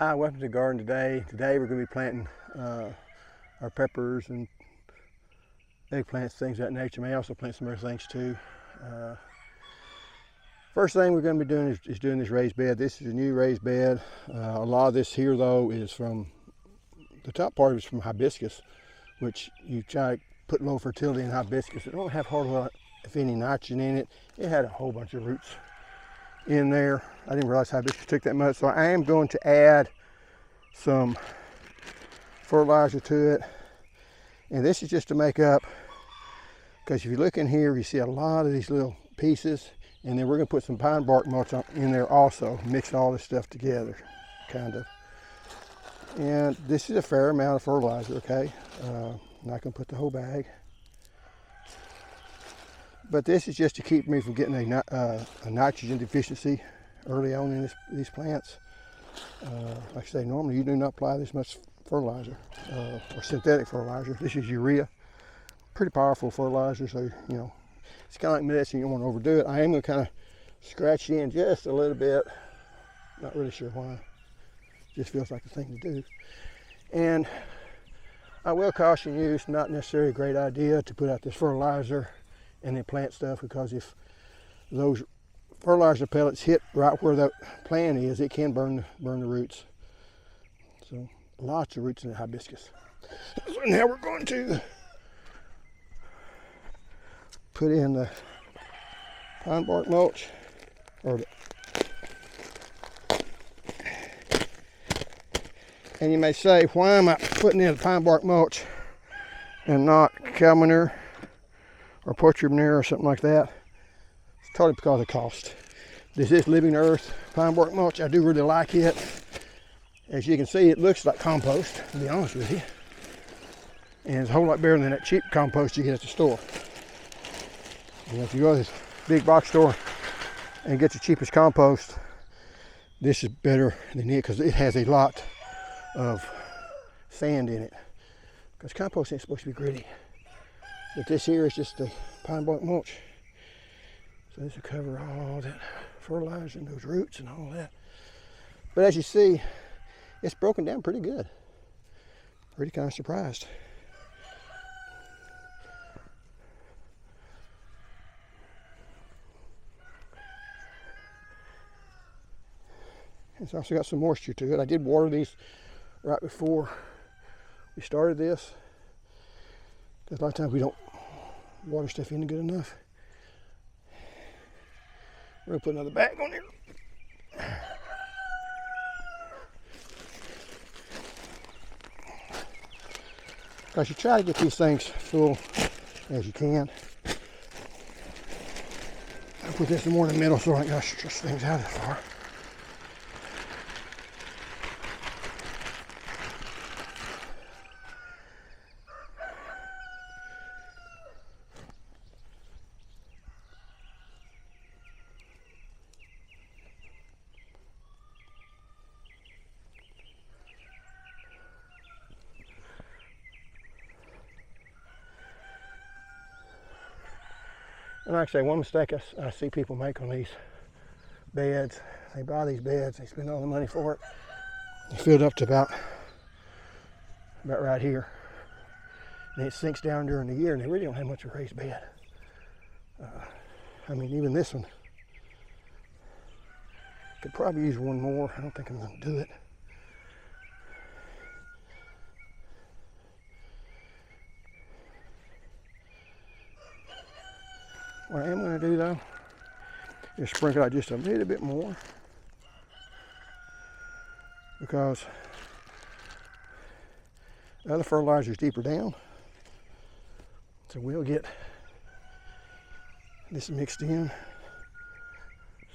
Hi, welcome to the garden today. Today we're going to be planting our peppers and eggplants, things of that nature. May also plant some other things too. First thing we're going to be doing is doing this raised bed. This is a new raised bed. A lot of this here though is from, the top part is from hibiscus, which you try to put low fertility in hibiscus. It don't have hardly, if any, nitrogen in it. It had a whole bunch of roots in there. I didn't realize hibiscus took that much, so I am going to add some fertilizer to it, and this is just to make up, because if you look in here you see a lot of these little pieces, and then we're going to put some pine bark mulch in there also, mix all this stuff together kind of. And this is a fair amount of fertilizer, okay? I'm not going to put the whole bag, but this is just to keep me from getting a nitrogen deficiency early on in these plants. Like I say, normally you do not apply this much fertilizer or synthetic fertilizer. This is urea, pretty powerful fertilizer, so you know, it's kind of like medicine. You don't want to overdo it. I am going to kind of scratch it in just a little bit, not really sure why, just feels like the thing to do. And I will caution you, it's not necessarily a great idea to put out this fertilizer and then plant stuff, because if those fertilizer pellets hit right where the plant is, it can burn the roots. So lots of roots in the hibiscus. So now we're going to put in the pine bark mulch, and you may say, why am I putting in the pine bark mulch and not cow manure or poultry manure or something like that? It's totally because of cost. This is living earth pine bark mulch. I do really like it. As you can see, it looks like compost, to be honest with you. And it's a whole lot better than that cheap compost you get at the store. You know, if you go to this big box store and get the cheapest compost, this is better than it, because it has a lot of sand in it. Because compost ain't supposed to be gritty. But this here is just the pine bark mulch. So this will cover all that fertilizer and those roots and all that. But as you see, it's broken down pretty good. Pretty kind of surprised. It's also got some moisture to it. I did water these right before we started this, because a lot of times we don't water stuff in good enough. We're going to put another bag on there. Because you try to get these things full as you can. I put this more in the middle so I don't stretch things out that far. And like I say, one mistake I see people make on these beds, they buy these beds, they spend all the money for it, they fill it up to about right here, and it sinks down during the year, and they really don't have much of a raised bed. I mean, even this one, could probably use one more. I don't think I'm going to do it. What I am going to do though is sprinkle out just a little bit more, because the other fertilizer is deeper down, so we'll get this mixed in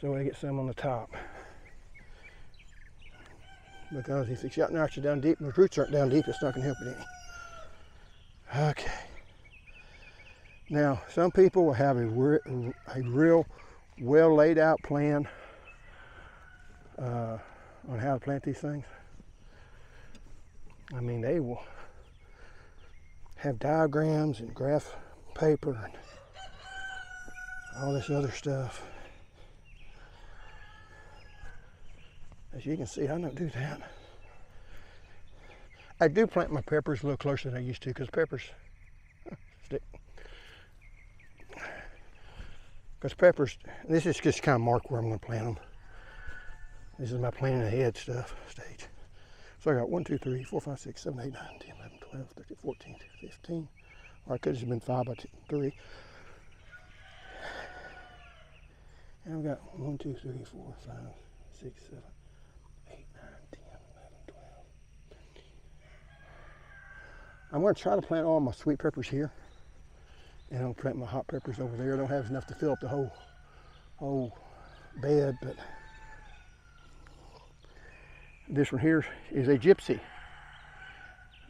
so I get some on the top. Because if it's got nitrogen down deep and the roots aren't down deep, it's not going to help it any. Okay. Now, some people will have a real well laid out plan on how to plant these things. I mean, they will have diagrams and graph paper and all this other stuff. As you can see, I don't do that. I do plant my peppers a little closer than I used to because peppers stick. Because peppers, this is just kind of mark where I'm going to plant them. This is my planting ahead stuff stage. So I got 1, 2, 3, 4, 5, 6, 7, 8, 9, 10, 11, 12, 13, 14, 15. Or I could have just been 5 by 3. And I've got 1, 2, 3, 4, 5, 6, 7, 8, 9, 10, 11, 12. I'm going to try to plant all my sweet peppers here. And I'll plant my hot peppers over there. I don't have enough to fill up the whole bed, but this one here is a Gypsy.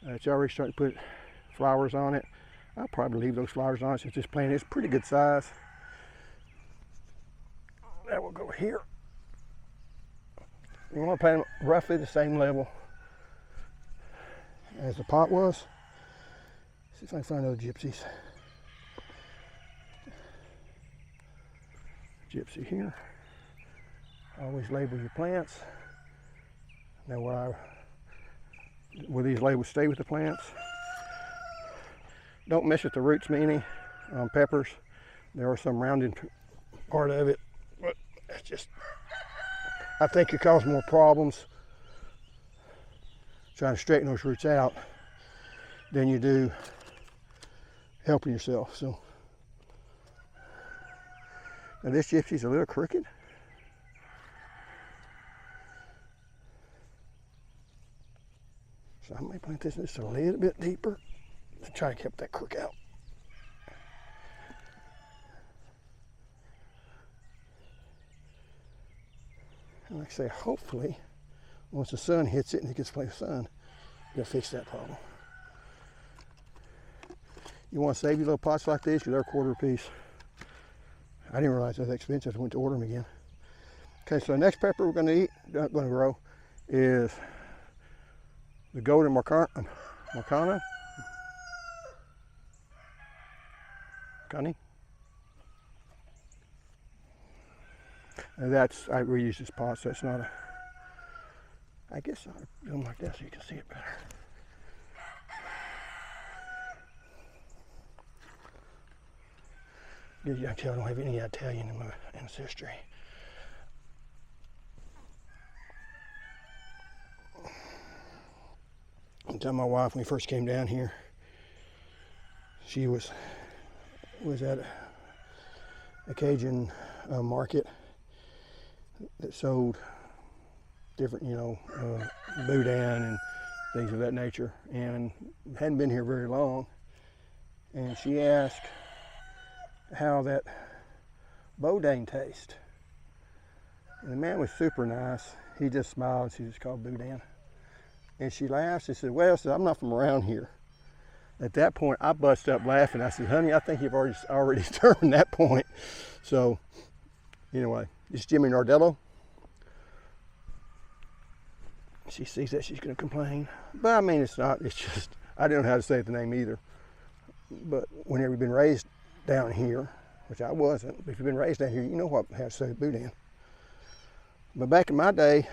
It's already starting to put flowers on it. I'll probably leave those flowers on it since this plant is pretty good size. That will go here. You want to plant them roughly the same level as the pot was. See if I can find other Gypsies. Gypsy here. Always label your plants. Now will these labels stay with the plants? Don't mess with the roots meany on peppers. There are some rounded part of it, but that's just, I think it causes more problems trying to straighten those roots out than you do helping yourself. So now this Gypsy's a little crooked. So I may plant this just a little bit deeper to try to keep that crook out. And like I say, hopefully, once the sun hits it and it gets plenty of sun, it'll fix that problem. You want to save your little pots like this, they're $1/4 a piece. I didn't realize that was expensive. I went to order them again. Okay, so the next pepper we're going to grow is the Golden Marconi. And that's, I reuse this pot, so it's not a, I guess I'll do them like that so you can see it better. I tell I don't have any Italian in my ancestry. One time my wife, when we first came down here, she was at a Cajun market that sold different, boudin and things of that nature, and hadn't been here very long. And she asked how that boudin tastes. And the man was super nice. He just smiled. She just called boudin. And she laughed. She said, well, I'm not from around here. At that point, I busted up laughing. I said, honey, I think you've already determined that point. So, anyway, it's Jimmy Nardello. She sees that, she's going to complain. But I mean, it's not. It's just, I don't know how to say the name either. But whenever you've been raised down here, which I wasn't, but if you've been raised down here, you know how to say boudin. But back in my day,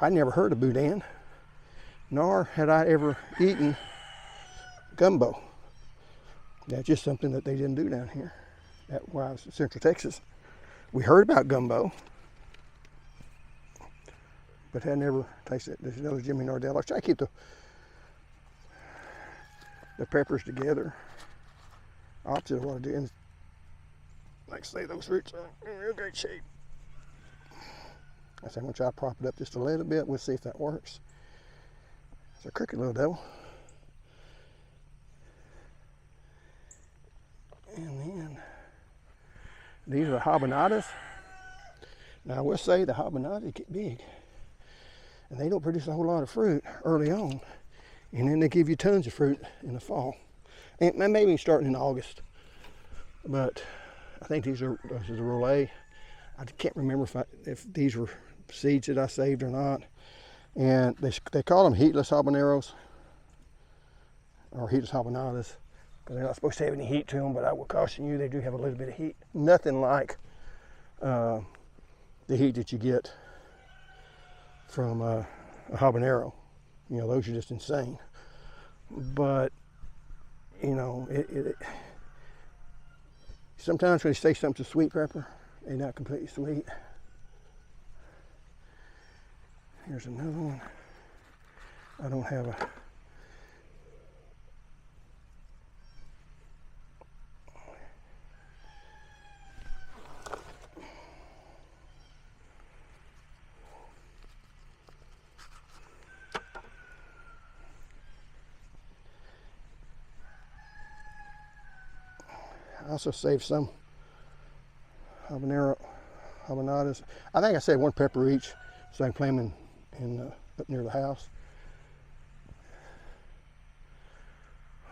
I never heard of boudin, nor had I ever eaten gumbo. That's just something that they didn't do down here. That where I was in Central Texas. We heard about gumbo, but had never tasted it. This is another Jimmy Nardello. I try to keep the peppers together. Opposite of what I do. And like I say, those roots are in real great shape. I think I'm going to try to prop it up just a little bit. We'll see if that works. It's a crooked little devil. And then these are the Habanadas. Now I will say the Habanadas get big. And they don't produce a whole lot of fruit early on. And then they give you tons of fruit in the fall. And maybe starting in August. But I think this is a Rollet. I can't remember if these were seeds that I saved or not. And they call them heatless habaneros. Or heatless Habanadas. Because they're not supposed to have any heat to them. But I will caution you, they do have a little bit of heat. Nothing like the heat that you get from a habanero. You know, those are just insane. But, you know, sometimes when you say something's a sweet pepper, they're not completely sweet. Here's another one. I don't have a... I also saved some habanadas. I think I saved 1 pepper each, so I can plant them up near the house.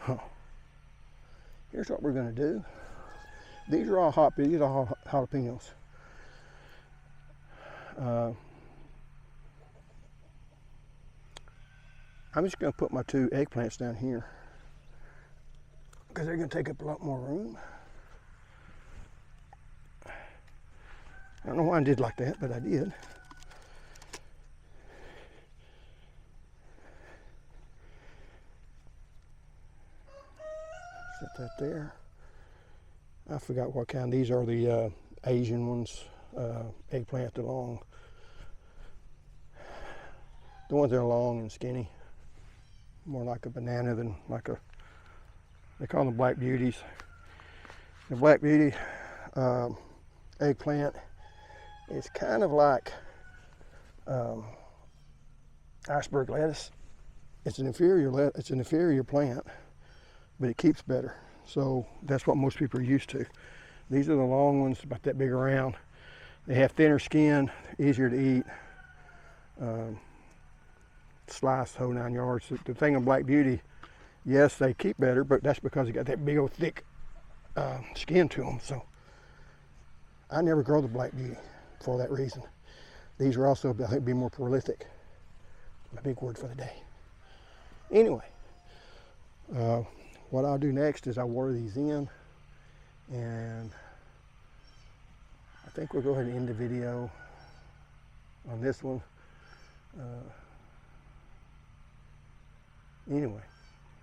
Huh. Here's what we're going to do. These are all jalapenos. I'm just going to put my 2 eggplants down here because they're going to take up a lot more room. I don't know why I did like that, but I did. Set that there. I forgot what kind. These are the Asian ones, eggplant, the ones that are long and skinny. More like a banana than like a, they call them black beauties. The black beauty eggplant is kind of like iceberg lettuce. It's an inferior plant, but it keeps better. So that's what most people are used to. These are the long ones, about that big around. They have thinner skin, easier to eat. Sliced whole 9 yards. The thing on Black Beauty, yes, they keep better, but that's because they got that big old thick skin to them. So I never grow the Black Beauty for that reason. These are also, I think, be more prolific. My big word for the day. Anyway, what I'll do next is I'll water these in, and I think we'll go ahead and end the video on this one. Anyway,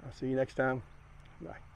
I'll see you next time. Bye.